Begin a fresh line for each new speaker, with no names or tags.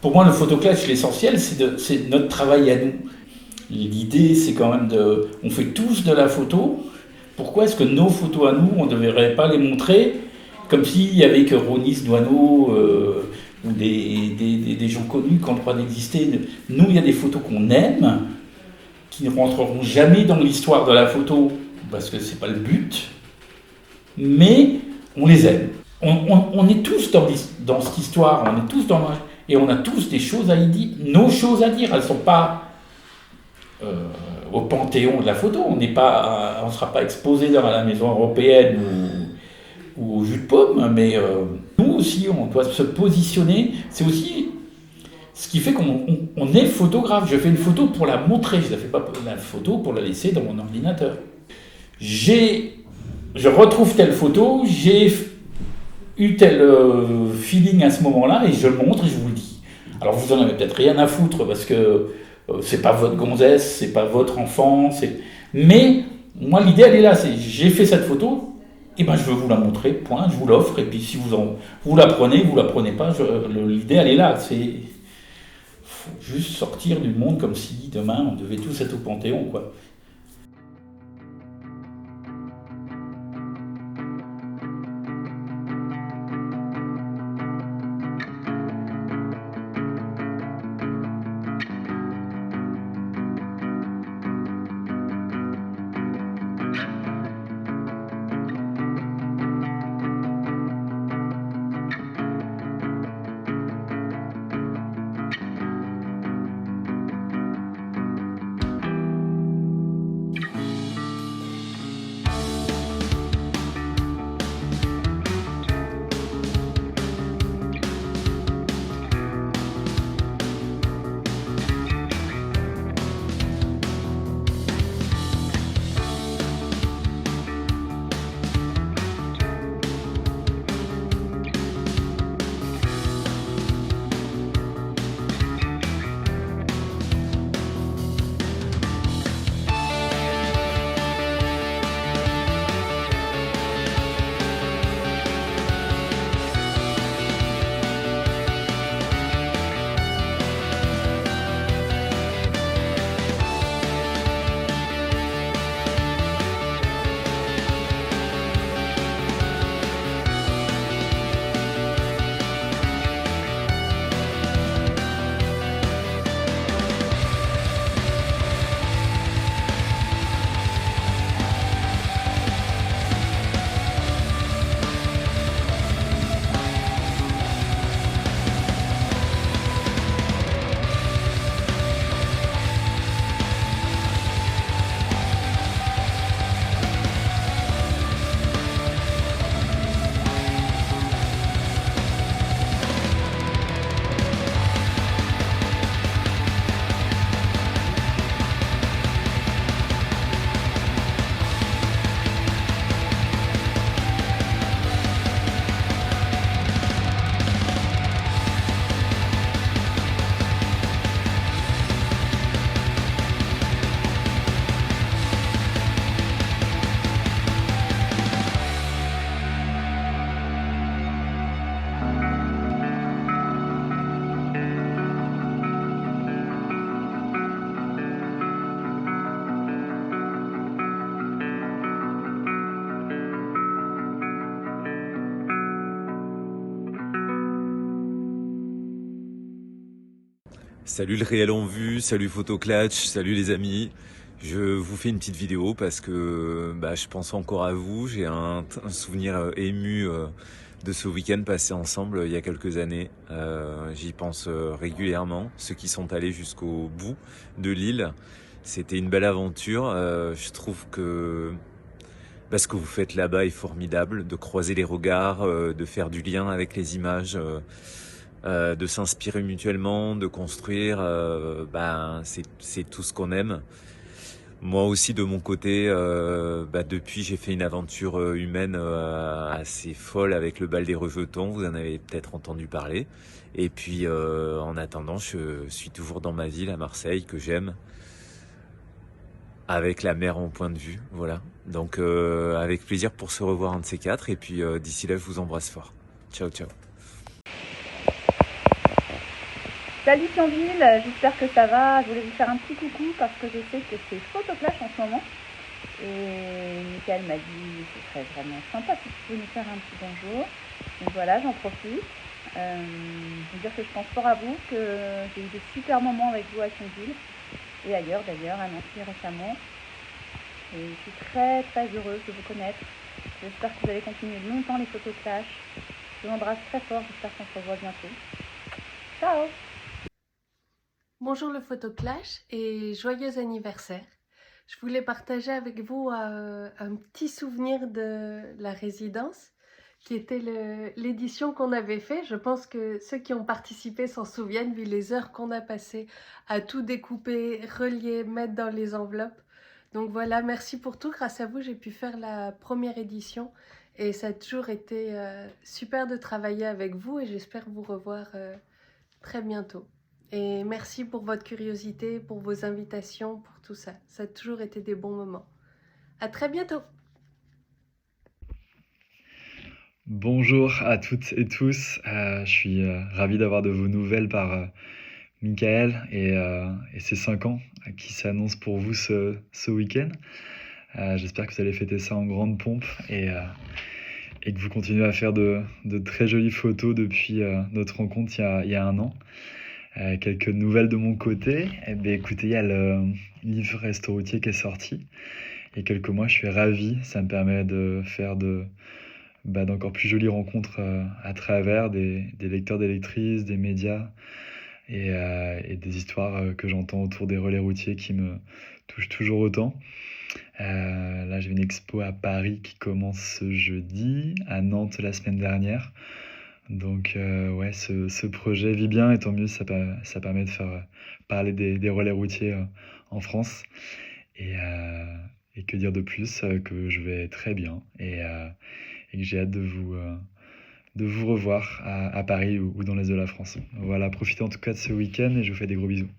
Pour moi, le photoclash, l'essentiel, c'est notre travail à nous. L'idée, c'est quand même de... On fait tous de la photo. Pourquoi est-ce que nos photos à nous, on ne devrait pas les montrer comme s'il y avait que Ronis Doineau ou des gens connus qui ont le droit d'exister. Nous, il y a des photos qu'on aime, qui ne rentreront jamais dans l'histoire de la photo, parce que c'est pas le but, mais on les aime. On est tous dans cette histoire, on est tous dans... Et on a tous des choses à y dire, nos choses à dire. Elles ne sont pas au panthéon de la photo. On ne sera pas exposé dans la maison européenne ou au jus de pomme, mais nous aussi, on doit se positionner. C'est aussi ce qui fait qu'on est photographe. Je fais une photo pour la montrer, je ne fais pas la photo pour la laisser dans mon ordinateur. Je retrouve telle photo, j'ai eu tel feeling à ce moment-là, et je le montre et je vous le dis. Alors vous en avez peut-être rien à foutre, parce que c'est pas votre gonzesse, c'est pas votre enfant, mais moi l'idée elle est là, c'est j'ai fait cette photo, et ben je veux vous la montrer, point, je vous l'offre, et puis si vous la prenez pas, l'idée elle est là, faut juste sortir du monde comme si demain on devait tous être au Panthéon, quoi.
Salut le réel en vue, salut Photoclatch, salut les amis. Je vous fais une petite vidéo parce que je pense encore à vous. J'ai un souvenir ému de ce week-end passé ensemble il y a quelques années. J'y pense régulièrement. Ceux qui sont allés jusqu'au bout de l'île, c'était une belle aventure. Je trouve que ce que vous faites là-bas est formidable, de croiser les regards, de faire du lien avec les images. De s'inspirer mutuellement, de construire, c'est tout ce qu'on aime. Moi aussi de mon côté, depuis j'ai fait une aventure humaine assez folle avec le bal des rejetons, vous en avez peut-être entendu parler. Et puis en attendant, je suis toujours dans ma ville à Marseille que j'aime, avec la mer en point de vue, voilà. Donc avec plaisir pour se revoir un de ces quatre, et puis d'ici là je vous embrasse fort. Ciao ciao.
Salut Thionville, j'espère que ça va. Je voulais vous faire un petit coucou parce que je sais que c'est Photoclash en ce moment. Et Mickaël m'a dit que ce serait vraiment sympa si tu pouvais nous faire un petit bonjour. Donc voilà, j'en profite. Vous dire que je pense fort à vous, que j'ai eu des super moments avec vous à Thionville et ailleurs d'ailleurs, à Nancy récemment. Et je suis très très heureuse de vous connaître. J'espère que vous allez continuer longtemps les Photoclash. Je vous embrasse très fort, j'espère qu'on se revoit bientôt. Ciao!
Bonjour le Photoclash et joyeux anniversaire. Je voulais partager avec vous un petit souvenir de la résidence qui était l'édition qu'on avait fait. Je pense que ceux qui ont participé s'en souviennent vu les heures qu'on a passées à tout découper, relier, mettre dans les enveloppes. Donc voilà, merci pour tout. Grâce à vous, j'ai pu faire la première édition et ça a toujours été super de travailler avec vous et j'espère vous revoir très bientôt. Et merci pour votre curiosité, pour vos invitations, pour tout ça. Ça a toujours été des bons moments. À très bientôt!
Bonjour à toutes et tous. Je suis ravi d'avoir de vos nouvelles par Mickaël et ses 5 ans qui s'annoncent pour vous ce week-end. J'espère que vous allez fêter ça en grande pompe et que vous continuez à faire de très jolies photos depuis notre rencontre il y a 1 an. Quelques nouvelles de mon côté. Eh bien, écoutez, il y a le livre Resto routier qui est sorti. Il y a quelques mois, je suis ravi. Ça me permet de faire d'encore plus jolies rencontres à travers des lecteurs, des lectrices, des médias et des histoires que j'entends autour des relais routiers qui me touchent toujours autant. Là, j'ai une expo à Paris qui commence ce jeudi, à Nantes la semaine dernière. Donc ouais, ce projet vit bien et tant mieux, ça permet de faire parler des relais routiers en France. Et que dire de plus que je vais très bien et que j'ai hâte de vous revoir à Paris ou dans l'Est de la France. Voilà, profitez en tout cas de ce week-end et je vous fais des gros bisous.